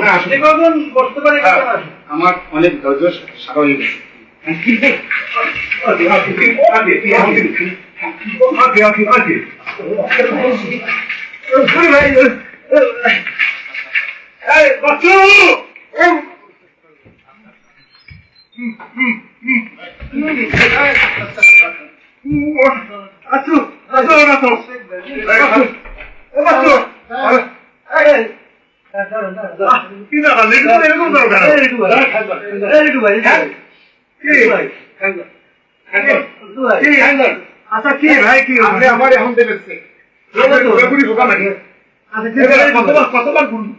আসলে কখন বসতে পারে আমার অনেক ধৈর্য সারা হয়ে গেছে আচ্ছা কি ভাই কি আমার এখন দেখছে কতবার বলুন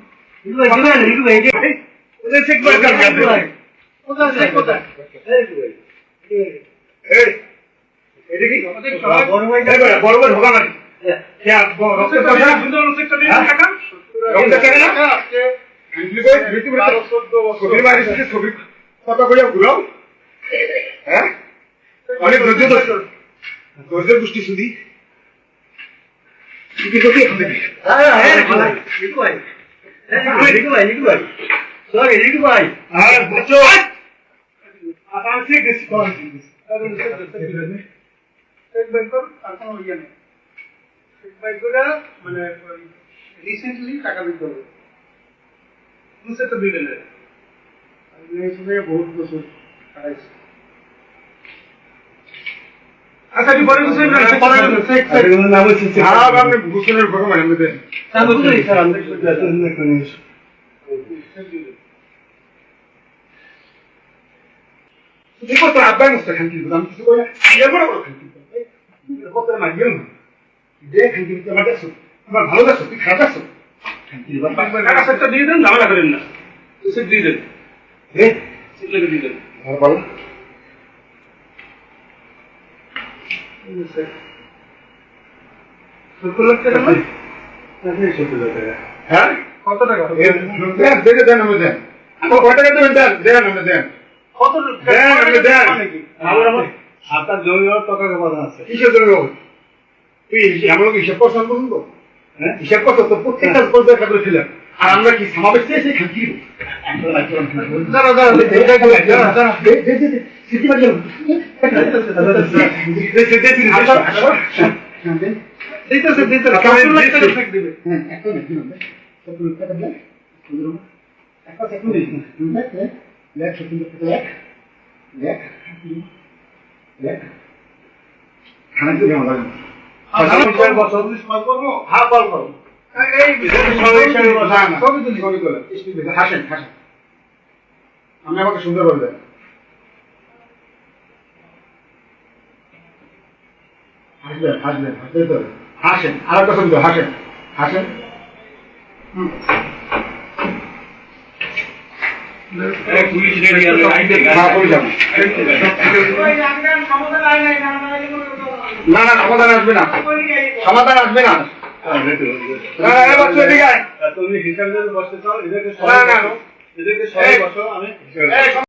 বড় ঢোকা নাকি কথা কইয়া ঘুরাও হ্যাঁ অনেক ধৈর্য গোষ্ঠী শুধু মানে রিসেন্টলি টাকা দিতে হবে তো দিলেন বহুত বছর খাটাইছে আচ্ছা কি বড় বিষয় না নাম হচ্ছে হ্যাঁ আপনি ঘুষনের কথা মানে আমাদের স্যার আমরা দেখো তো আব্বাই মস্ত খান কি দাম কিছু কই না ইয়া বড় খান কি কত মাগিও না দেখেন কি তোমার দেখছো তোমার ভালো দেখছো কি খারাপ দেখছো খান কি বাবা টাকা সেটা দিয়ে দেন ঝামেলা করেন না তুই দিয়ে দেন হ্যাঁ সিট লাগে দিয়ে দেন আর বলো হ্যাঁ কত টাকা দেন আমি দেন কত টাকা দেবেন দেন আমি দেন কত দেন আমি দেন আপনার জমি টাকা কথা আছে কিসের জমি তুই আমরা হিসাব করছেন বলুন তো হ্যাঁ হিসাব করছো তো প্রত্যেকটা করবে একটা করে ছিলেন আর আমরা কি সমাবেশ চেয়েছি খাকি দাঁড়া হাসেন হাসেন আমি আমাকে সুন্দর করে দেন হাসবেন হাসতে তো হাসেন আর একটা সুন্দর হাসেন হাসেন না না সমাধান আসবে না সমাধান আসবে না তুমি হিসাবে বসতে চাও এদেরকে সবাই বসো আমি